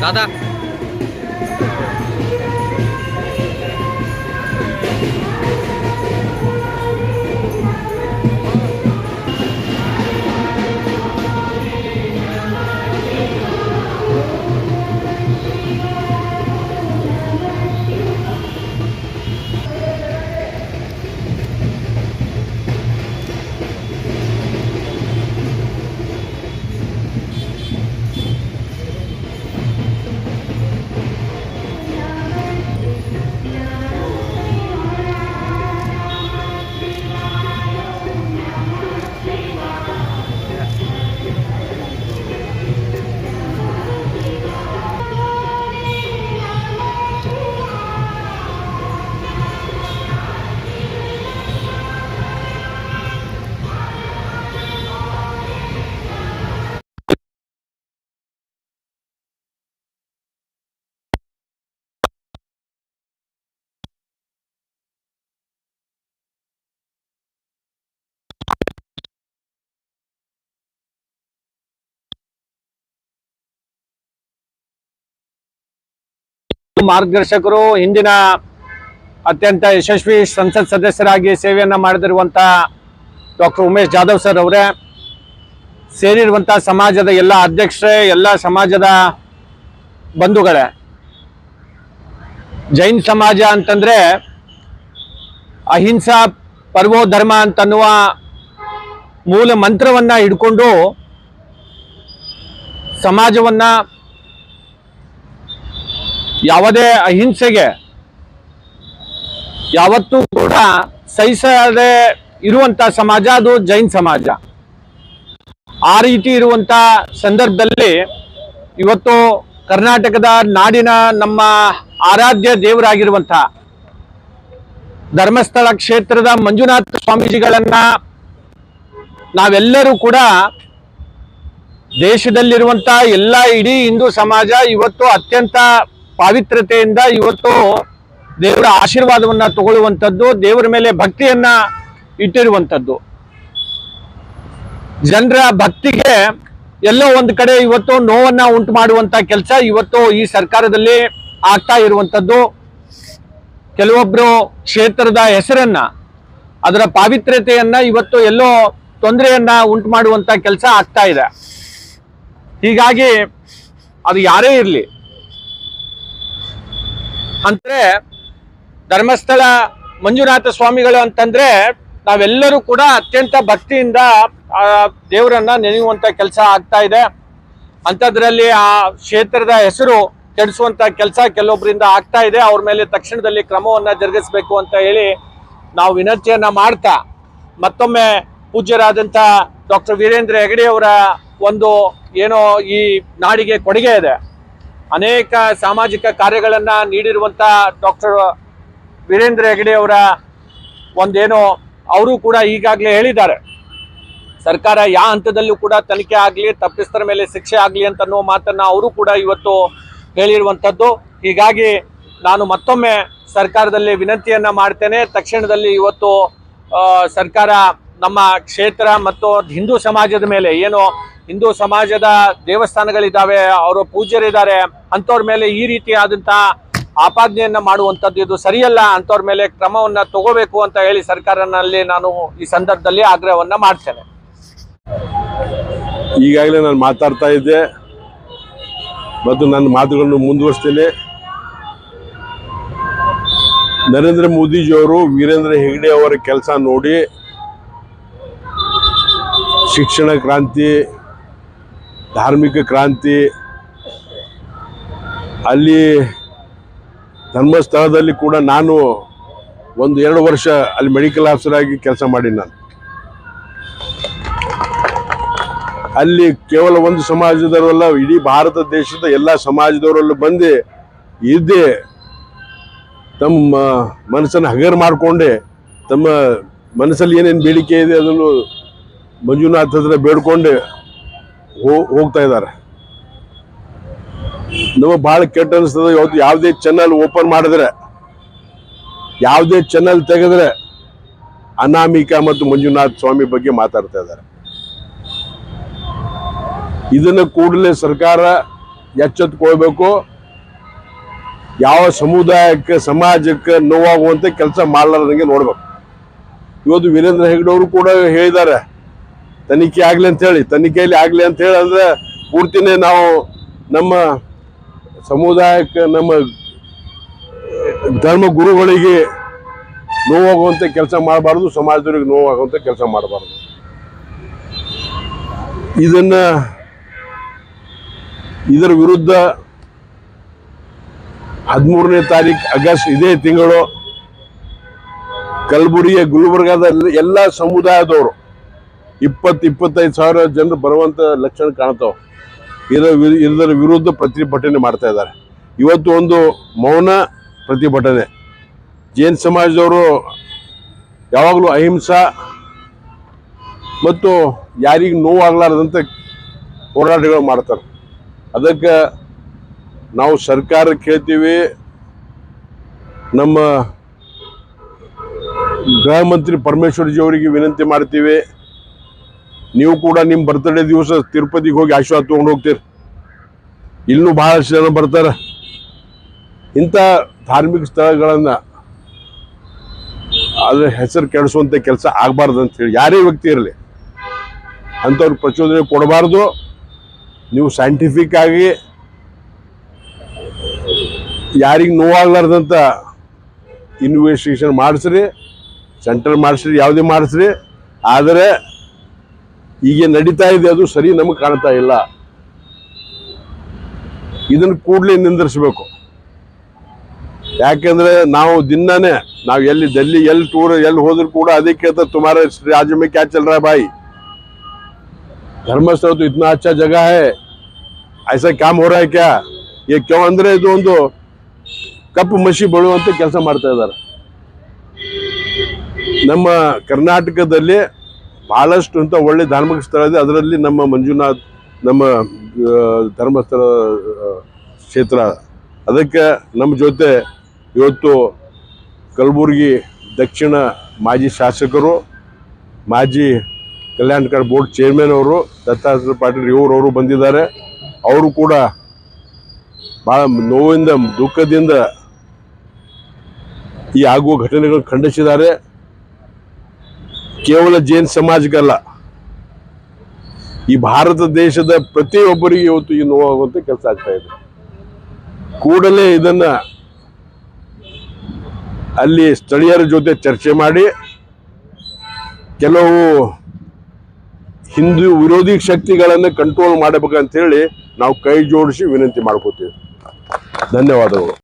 दादा ಮಾರ್ಗದರ್ಶಕರು ಹಿಂದಿನ ಅತ್ಯಂತ ಯಶಸ್ವಿ ಸಂಸತ್ ಸದಸ್ಯರಾಗಿ ಸೇವೆಯನ್ನು ಮಾಡಿದಿರುವಂಥ ಡಾಕ್ಟರ್ ಉಮೇಶ್ ಜಾಧವ್ ಸರ್ ಅವರೇ, ಸೇರಿರುವಂಥ ಸಮಾಜದ ಎಲ್ಲ ಅಧ್ಯಕ್ಷರೇ, ಎಲ್ಲ ಸಮಾಜದ ಬಂಧುಗಳೇ, ಜೈನ್ ಸಮಾಜ ಅಂತಂದರೆ ಅಹಿಂಸಾ ಪರ್ವೋ ಧರ್ಮ ಅಂತನ್ನುವ ಮೂಲ ಮಂತ್ರವನ್ನು ಹಿಡ್ಕೊಂಡು ಸಮಾಜವನ್ನು ಯಾವುದೇ ಅಹಿಂಸೆಗೆ ಯಾವತ್ತೂ ಕೂಡ ಸಹಿಸದೆ ಇರುವಂಥ ಸಮಾಜ ಅದು ಜೈನ್ ಸಮಾಜ. ಆ ರೀತಿ ಇರುವಂಥ ಸಂದರ್ಭದಲ್ಲಿ ಇವತ್ತು ಕರ್ನಾಟಕದ ನಾಡಿನ ನಮ್ಮ ಆರಾಧ್ಯ ದೇವರಾಗಿರುವಂಥ ಧರ್ಮಸ್ಥಳ ಕ್ಷೇತ್ರದ ಮಂಜುನಾಥ ಸ್ವಾಮೀಜಿಗಳನ್ನ ನಾವೆಲ್ಲರೂ ಕೂಡ ದೇಶದಲ್ಲಿರುವಂಥ ಎಲ್ಲ ಇಡೀ ಹಿಂದೂ ಸಮಾಜ ಇವತ್ತು ಅತ್ಯಂತ ಪಾವಿತ್ರತೆಯಿಂದ ಇವತ್ತು ದೇವರ ಆಶೀರ್ವಾದವನ್ನು ತಗೊಳ್ಳುವಂಥದ್ದು, ದೇವರ ಮೇಲೆ ಭಕ್ತಿಯನ್ನ ಇಟ್ಟಿರುವಂಥದ್ದು. ಜನರ ಭಕ್ತಿಗೆ ಎಲ್ಲೋ ಒಂದು ಕಡೆ ಇವತ್ತು ನೋವನ್ನ ಉಂಟು ಮಾಡುವಂಥ ಕೆಲಸ ಇವತ್ತು ಈ ಸರ್ಕಾರದಲ್ಲಿ ಆಗ್ತಾ ಇರುವಂಥದ್ದು. ಕೆಲವೊಬ್ಬರು ಕ್ಷೇತ್ರದ ಹೆಸರನ್ನ, ಅದರ ಪಾವಿತ್ರ್ಯತೆಯನ್ನ ಇವತ್ತು ಎಲ್ಲೋ ತೊಂದರೆಯನ್ನ ಉಂಟು ಮಾಡುವಂಥ ಕೆಲಸ ಆಗ್ತಾ ಇದೆ. ಹೀಗಾಗಿ ಅದು ಯಾರೇ ಇರಲಿ, ಅಂದ್ರೆ ಧರ್ಮಸ್ಥಳ ಮಂಜುನಾಥ ಸ್ವಾಮಿಗಳು ಅಂತಂದ್ರೆ ನಾವೆಲ್ಲರೂ ಕೂಡ ಅತ್ಯಂತ ಭಕ್ತಿಯಿಂದ ಆ ದೇವರನ್ನ ನೆನೆಯುವಂತ ಕೆಲಸ ಆಗ್ತಾ ಇದೆ. ಅಂಥದ್ರಲ್ಲಿ ಆ ಕ್ಷೇತ್ರದ ಹೆಸರು ಕೆಡಿಸುವಂತ ಕೆಲಸ ಕೆಲವೊಬ್ಬರಿಂದ ಆಗ್ತಾ ಇದೆ. ಅವ್ರ ಮೇಲೆ ತಕ್ಷಣದಲ್ಲಿ ಕ್ರಮವನ್ನ ಜರುಗಿಸಬೇಕು ಅಂತ ಹೇಳಿ ನಾವು ವಿನಂತಿಯನ್ನ ಮಾಡ್ತಾ, ಮತ್ತೊಮ್ಮೆ ಪೂಜ್ಯರಾದಂಥ ಡಾಕ್ಟರ್ ವೀರೇಂದ್ರ ಹೆಗಡೆ ಅವರ ಒಂದು ಏನೋ ಈ ನಾಡಿಗೆ ಕೊಡುಗೆ ಇದೆ. ಅನೇಕ ಸಾಮಾಜಿಕ ಕಾರ್ಯಗಳನ್ನು ನೀಡಿರುವಂಥ ಡಾಕ್ಟರ್ ವೀರೇಂದ್ರ ಹೆಗಡೆ ಅವರ ಒಂದೇನೋ ಅವರು ಕೂಡ ಈಗಾಗಲೇ ಹೇಳಿದ್ದಾರೆ, ಸರ್ಕಾರ ಯಾವ ಹಂತದಲ್ಲೂ ಕೂಡ ತನಿಖೆ ಆಗಲಿ, ತಪ್ಪಿಸ್ತರ ಮೇಲೆ ಶಿಕ್ಷೆ ಆಗಲಿ ಅಂತ ಅನ್ನೋ ಮಾತನ್ನು ಅವರು ಕೂಡ ಇವತ್ತು ಹೇಳಿರುವಂಥದ್ದು. ಹೀಗಾಗಿ ನಾನು ಮತ್ತೊಮ್ಮೆ ಸರ್ಕಾರದಲ್ಲಿ ವಿನಂತಿಯನ್ನು ಮಾಡ್ತೇನೆ, ತಕ್ಷಣದಲ್ಲಿ ಇವತ್ತು ಸರ್ಕಾರ ನಮ್ಮ ಕ್ಷೇತ್ರ ಮತ್ತು ಹಿಂದೂ ಸಮಾಜದ ಮೇಲೆ ಏನು ಹಿಂದೂ ಸಮಾಜದ ದೇವಸ್ಥಾನಗಳಿದ್ದಾವೆ, ಅವರು ಪೂಜ್ಯರಿದ್ದಾರೆ, ಅಂಥವ್ರ ಮೇಲೆ ಈ ರೀತಿಯಾದಂಥ ಆಪಾದನೆಯನ್ನ ಮಾಡುವಂಥದ್ದು ಇದು ಸರಿಯಲ್ಲ, ಅಂಥವ್ರ ಮೇಲೆ ಕ್ರಮವನ್ನ ತಗೋಬೇಕು ಅಂತ ಹೇಳಿ ಸರ್ಕಾರನಲ್ಲಿ ನಾನು ಈ ಸಂದರ್ಭದಲ್ಲಿ ಆಗ್ರಹವನ್ನ ಮಾಡ್ತೇನೆ. ಈಗಾಗಲೇ ನಾನು ಮಾತಾಡ್ತಾ ಇದ್ದೆ ಮತ್ತು ನನ್ನ ಮಾತುಗಳನ್ನು ಮುಂದುವರಿಸ್ತೇನೆ. ನರೇಂದ್ರ ಮೋದಿಜಿಯವರು ವೀರೇಂದ್ರ ಹೆಗಡೆ ಅವರ ಕೆಲಸ ನೋಡಿ ಶಿಕ್ಷಣ ಕ್ರಾಂತಿ, ಧಾರ್ಮಿಕ ಕ್ರಾಂತಿ, ಅಲ್ಲಿ ಧರ್ಮಸ್ಥಳದಲ್ಲಿ ಕೂಡ ನಾನು 1-2 ವರ್ಷ ಅಲ್ಲಿ ಮೆಡಿಕಲ್ ಆಫೀಸರ್ ಆಗಿ ಕೆಲಸ ಮಾಡಿ ನಾನು ಅಲ್ಲಿ ಕೇವಲ ಒಂದು ಸಮಾಜದವರಲ್ಲ, ಇಡೀ ಭಾರತ ದೇಶದ ಎಲ್ಲ ಸಮಾಜದವರೆಲ್ಲ ಬಂದು ಇದ್ದೇ ತಮ್ಮ ಮನಸ್ಸನ್ನು ಹಗರ ಮಾಡಿಕೊಂಡೆ ತಮ್ಮ ಮನಸ್ಸಲ್ಲಿ ಏನೇನು ಬೇಡಿಕೆ ಇದೆ ಅದನ್ನು ಮಂಜುನಾಥ್ ಹತ್ರ ಬೇಡ್ಕೊಂಡು ಹೋಗ್ತಾ ಇದ್ದಾರೆ. ನಮಗೆ ಭಾಳ ಕೆಟ್ಟ ಅನಿಸ್ತದೆ. ಇವತ್ತು ಯಾವುದೇ ಚಾನಲ್ ಓಪನ್ ಮಾಡಿದ್ರೆ, ಯಾವುದೇ ಚಾನಲ್ ತೆಗೆದ್ರೆ ಅನಾಮಿಕಾ ಮತ್ತು ಮಂಜುನಾಥ್ ಸ್ವಾಮಿ ಬಗ್ಗೆ ಮಾತಾಡ್ತಾ ಇದ್ದಾರೆ. ಇದನ್ನು ಕೂಡಲೇ ಸರ್ಕಾರ ಎಚ್ಚೆತ್ಕೊಳ್ಬೇಕು. ಯಾವ ಸಮುದಾಯಕ್ಕೆ ಸಮಾಜಕ್ಕೆ ನೋವಾಗುವಂತೆ ಕೆಲಸ ಮಾಡಲಾರ್ದಂಗೆ ನೋಡ್ಬೇಕು. ಇವತ್ತು ವೀರೇಂದ್ರ ಹೆಗ್ಗಡೆ ಅವರು ಕೂಡ ಹೇಳಿದ್ದಾರೆ ತನಿಖೆ ಆಗ್ಲಿ ಅಂತ ಹೇಳಿ. ತನಿಖೆಯಲ್ಲಿ ಆಗ್ಲಿ ಅಂತ ಹೇಳಿ ಅಂದ್ರೆ ಪೂರ್ತಿನೇ ನಾವು ನಮ್ಮ ಸಮುದಾಯಕ್ಕೆ ನಮ್ಮ ಧರ್ಮ ಗುರುಗಳಿಗೆ ನೋವಾಗುವಂತೆ ಕೆಲಸ ಮಾಡಬಾರ್ದು, ಸಮಾಜದವರಿಗೆ ನೋವಾಗುವಂತೆ ಕೆಲಸ ಮಾಡಬಾರ್ದು. ಇದರ ವಿರುದ್ಧ 13ನೇ ತಾರೀಕು ಆಗಸ್ಟ್ ಇದೇ ತಿಂಗಳು ಕಲಬುರಗಿಯ ಗುಲ್ಬರ್ಗಾದ ಎಲ್ಲ ಸಮುದಾಯದವರು 20-25 ಸಾವಿರ ಜನರು ಬರುವಂತ ಲಕ್ಷಣ ಕಾಣ್ತಾವ. ಇದರ ವಿರುದ್ಧ ಪ್ರತಿಭಟನೆ ಮಾಡ್ತಾ ಇದ್ದಾರೆ. ಇವತ್ತು ಒಂದು ಮೌನ ಪ್ರತಿಭಟನೆ. ಜೈನ್ ಸಮಾಜದವರು ಯಾವಾಗಲೂ ಅಹಿಂಸಾ ಮತ್ತು ಯಾರಿಗೂ ನೋವಾಗಲಾರದಂತ ಹೋರಾಟಗಳು ಮಾಡ್ತಾರೆ. ಅದಕ್ಕೆ ನಾವು ಸರ್ಕಾರಕ್ಕೆ ಹೇಳ್ತೀವಿ, ನಮ್ಮ ಗೃಹ ಮಂತ್ರಿ ಪರಮೇಶ್ವರ್ ಜಿ ಅವರಿಗೆ ವಿನಂತಿ ಮಾಡ್ತೀವಿ, ನೀವು ಕೂಡ ನಿಮ್ಮ ಬರ್ತ್ಡೇ ದಿವಸ ತಿರುಪತಿಗೆ ಹೋಗಿ ಆಶೀರ್ವಾದ ತಗೊಂಡು ಹೋಗ್ತೀರಿ. ಇನ್ನೂ ಬಹಳಷ್ಟು ಜನ ಬರ್ತಾರೆ. ಇಂಥ ಧಾರ್ಮಿಕ ಸ್ಥಳಗಳನ್ನು ಅದ್ರ ಹೆಸರು ಕೆಡಿಸುವಂಥ ಕೆಲಸ ಆಗಬಾರ್ದು ಅಂತ ಹೇಳಿ ಯಾರೇ ವ್ಯಕ್ತಿ ಇರಲಿ ಅಂಥವ್ರಿಗೆ ಪ್ರಚೋದನೆ ಕೊಡಬಾರ್ದು. ನೀವು ಸೈಂಟಿಫಿಕ್ ಆಗಿ ಯಾರಿಗೆ ನೋವಾಗ್ಲಾರ್ದಂಥ ಇನ್ವೆಸ್ಟಿಗೇಷನ್ ಮಾಡಿಸ್ರಿ, ಸೆಂಟರ್ ಮಾಡಿಸ್ರಿ, ಯಾವುದೇ ಮಾಡಿಸ್ರಿ. ಆದರೆ ಈಗ ನಡೀತಾ ಇದೆ ಅದು ಸರಿ ನಮಗೆ ಕಾಣ್ತಾ ಇಲ್ಲ. ಇದನ್ನು ಕೂಡಲೇ ನಿಂದಿರಿಸಬೇಕು. ಯಾಕೆಂದ್ರೆ ನಾವು ದಿನಾನೇ ನಾವು ಎಲ್ಲಿ ಡೆಲ್ಲಿ ಎಲ್ಲಿ ಟೂರ್ ಎಲ್ಲಿ ಹೋದ್ರು ಕೂಡ ಅದೇ ಕೇಳ್ತಾರೆ, तुम्हारे राज्य में क्या चल रहा है भाई? धर्मस्थल तो इतना अच्छा जगह है, ऐसा काम हो रहा है क्या? ये क्यों ಅಂದ್ರೆ ಇದು ಒಂದು ಕಪ್ಪು ಮಸಿ ಬಳುವಂತ ಕೆಲಸ ಮಾಡ್ತಾ ಇದ್ದಾರೆ. ನಮ್ಮ ಕರ್ನಾಟಕದಲ್ಲಿ ಬಹಳಷ್ಟು ಅಂತ ಒಳ್ಳೆ ಧಾರ್ಮಿಕ ಸ್ಥಳ ಇದೆ. ಅದರಲ್ಲಿ ನಮ್ಮ ಮಂಜುನಾಥ್ ನಮ್ಮ ಧರ್ಮಸ್ಥಳ ಕ್ಷೇತ್ರ. ಅದಕ್ಕೆ ನಮ್ಮ ಜೊತೆ ಇವತ್ತು ಕಲಬುರಗಿ ದಕ್ಷಿಣ ಮಾಜಿ ಶಾಸಕರು, ಮಾಜಿ ಕಲ್ಯಾಣ ಬೋರ್ಡ್ ಚೇರ್ಮನ್ ಅವರು ದತ್ತಾತ್ರೇಯ ಪಾಟೀಲ್ ಇವರವರು ಬಂದಿದ್ದಾರೆ. ಅವರು ಕೂಡ ಬಹಳ ನೋವಿಂದ ದುಃಖದಿಂದ ಈ ಆಗುವ ಘಟನೆಗಳನ್ನು ಖಂಡಿಸಿದ್ದಾರೆ. ಕೇವಲ ಜೈನ್ ಸಮಾಜಕ್ಕಲ್ಲ, ಈ ಭಾರತ ದೇಶದ ಪ್ರತಿಯೊಬ್ಬರಿಗೆ ಇವತ್ತು ಈ ನೋವಾಗುವಂತ ಕೆಲಸ ಆಗ್ತಾ ಇದೆ. ಕೂಡಲೇ ಇದನ್ನ ಅಲ್ಲಿ ಸ್ಥಳೀಯರ ಜೊತೆ ಚರ್ಚೆ ಮಾಡಿ ಕೆಲವು ಹಿಂದೂ ವಿರೋಧಿ ಶಕ್ತಿಗಳನ್ನು ಕಂಟ್ರೋಲ್ ಮಾಡಬೇಕಂತ ಹೇಳಿ ನಾವು ಕೈ ಜೋಡಿಸಿ ವಿನಂತಿ ಮಾಡ್ಕೋತೀವಿ. ಧನ್ಯವಾದಗಳು.